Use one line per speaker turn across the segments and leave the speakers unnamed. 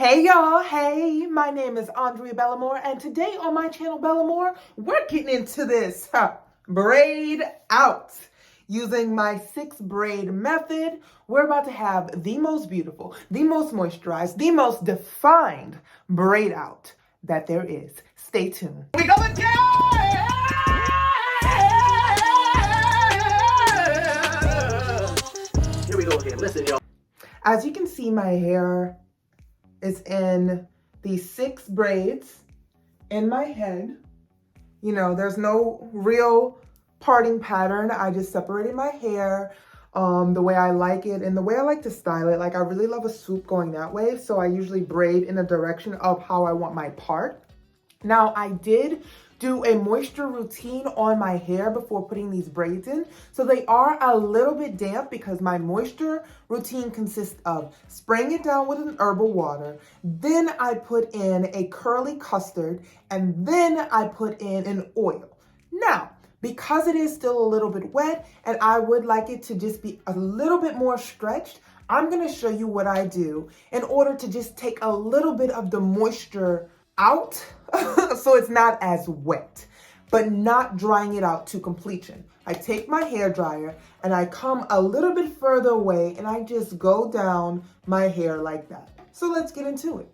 Hey y'all, hey, my name is Andrea Bellamore, and today on my channel Bellamore, we're getting into this braid out. Using my 6 braid method, we're about to have the most beautiful, the most moisturized, the most defined braid out that there is. Stay tuned. We go again! Here we go again. Listen, y'all. As you can see, my hair is in these 6 braids in my head. You know, there's no real parting pattern. I just separated my hair the way I like it and the way I like to style it. Like, I really love a swoop going that way, so I usually braid in the direction of how I want my part. Now, I did do a moisture routine on my hair before putting these braids in. So they are a little bit damp because my moisture routine consists of spraying it down with an herbal water. Then I put in a curly custard, and then I put in an oil. Now, because it is still a little bit wet and I would like it to just be a little bit more stretched, I'm gonna show you what I do in order to just take a little bit of the moisture out so it's not as wet, but not drying it out to completion. I take my hair dryer and I come a little bit further away and I just go down my hair like that. So let's get into it.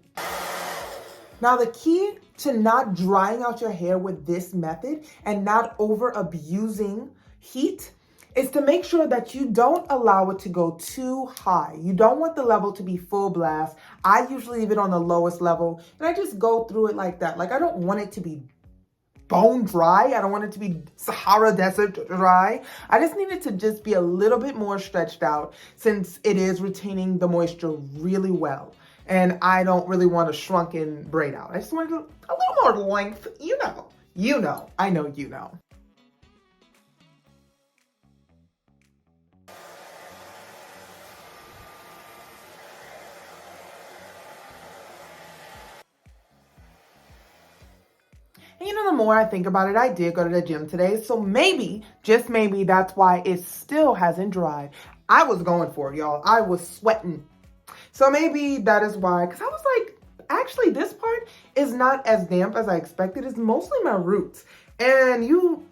Now, the key to not drying out your hair with this method and not over abusing heat is to make sure that you don't allow it to go too high. You don't want the level to be full blast. I usually leave it on the lowest level and I just go through it like that. Like, I don't want it to be bone dry. I don't want it to be Sahara Desert dry. I just need it to just be a little bit more stretched out since it is retaining the moisture really well. And I don't really want a shrunken braid out. I just want a little more length. You know, I know you know. And you know, the more I think about it, I did go to the gym today. So maybe, just maybe, that's why it still hasn't dried. I was going for it, y'all. I was sweating. So maybe that is why, because I was like, actually, this part is not as damp as I expected. It's mostly my roots. And you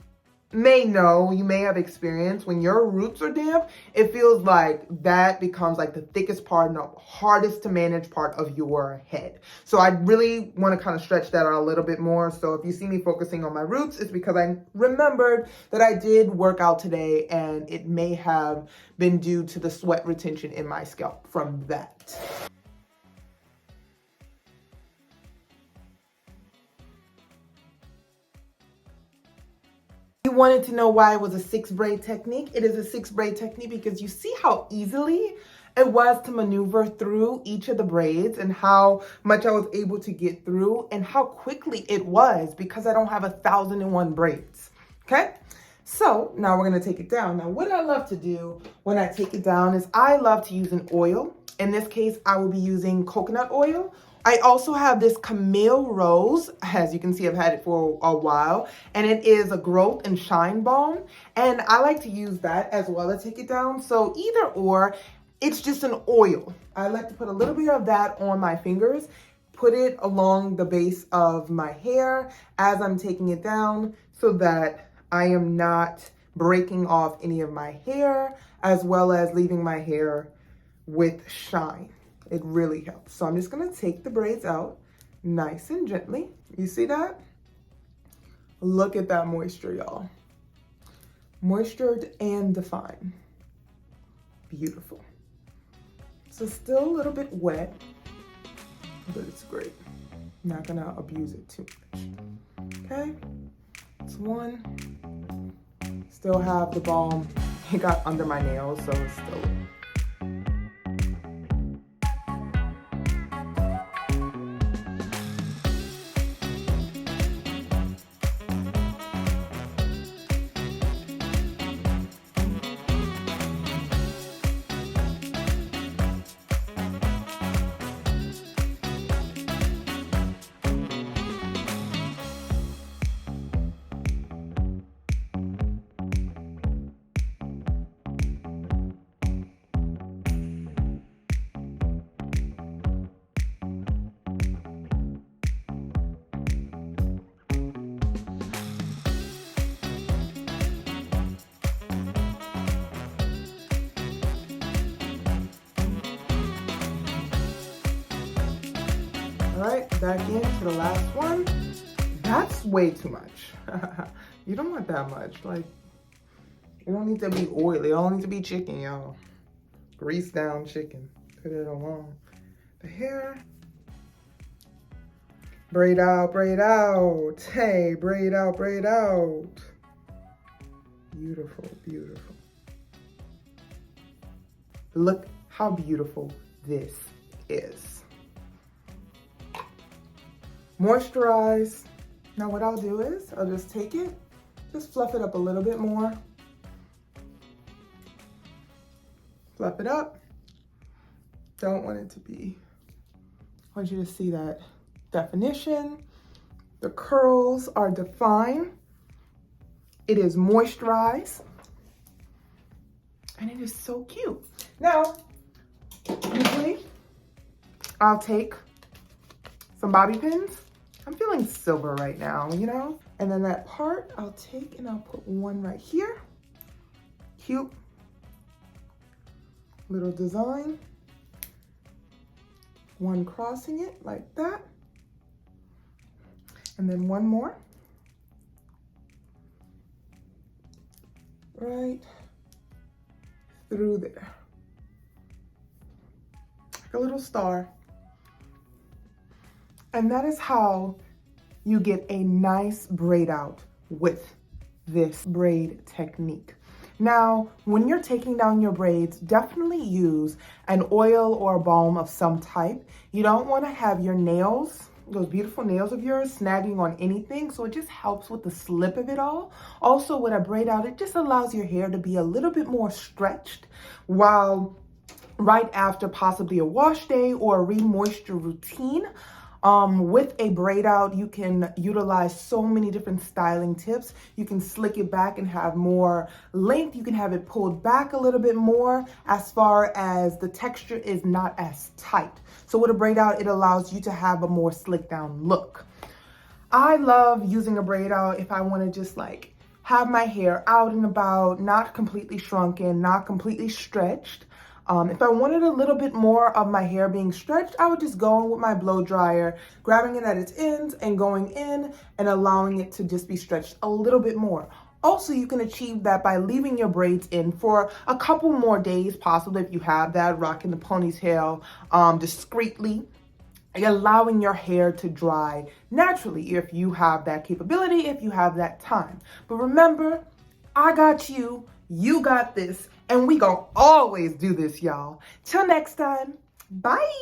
may know, you may have experienced when your roots are damp, it feels like that becomes like the thickest part and the hardest to manage part of your head. So I really want to kind of stretch that out a little bit more. So if you see me focusing on my roots, it's because I remembered that I did work out today and it may have been due to the sweat retention in my scalp from that. You wanted to know why it was a 6 braid technique? It is a 6 braid technique because you see how easily it was to maneuver through each of the braids and how much I was able to get through and how quickly it was because I don't have 1,001 braids, okay? So now we're gonna take it down. Now, what I love to do when I take it down is I love to use an oil. In this case, I will be using coconut oil. I also have this Camille Rose. As you can see, I've had it for a while, and it is a growth and shine balm. And I like to use that as well to take it down. So either or, it's just an oil. I like to put a little bit of that on my fingers, put it along the base of my hair as I'm taking it down so that I am not breaking off any of my hair, as well as leaving my hair with shine. It really helps. So I'm just gonna take the braids out nice and gently. You see that? Look at that moisture, y'all. Moistured and defined. Beautiful. So still a little bit wet, but it's great. Not gonna abuse it too much. Okay, it's one. Still have the balm. It got under my nails, so it's still. right, back into the last one. That's way too much. You don't want that much. Like, it don't need to be oily. It don't need to be chicken, y'all. Grease down chicken. Put it alone. The hair. Braid out, braid out. Hey, braid out, braid out. Beautiful, beautiful. Look how beautiful this is. Moisturize. Now what I'll do is I'll just take it, just fluff it up a little bit more. Fluff it up. Don't want it to be, I want you to see that definition. The curls are defined. It is moisturized. And it is so cute. Now, usually I'll take some bobby pins. I'm feeling silver right now, you know? And then that part I'll take and I'll put one right here. Cute little design. One crossing it like that. And then one more. Right through there. Like a little star. And that is how you get a nice braid out with this braid technique. Now, when you're taking down your braids, definitely use an oil or a balm of some type. You don't want to have your nails, those beautiful nails of yours, snagging on anything, so it just helps with the slip of it all. Also, with a braid out, it just allows your hair to be a little bit more stretched, while right after possibly a wash day or a re-moisture routine, with a braid out, you can utilize so many different styling tips. You can slick it back and have more length. You can have it pulled back a little bit more, as far as the texture is not as tight. So with a braid out, it allows you to have a more slick down look. I love using a braid out if I want to just like have my hair out and about, not completely shrunken, not completely stretched. If I wanted a little bit more of my hair being stretched, I would just go in with my blow dryer, grabbing it at its ends and going in and allowing it to just be stretched a little bit more. Also, you can achieve that by leaving your braids in for a couple more days, possibly if you have that, rocking the ponytail discreetly, and allowing your hair to dry naturally if you have that capability, if you have that time. But remember, I got you. You got this, and we gonna always do this, y'all. Till next time, bye.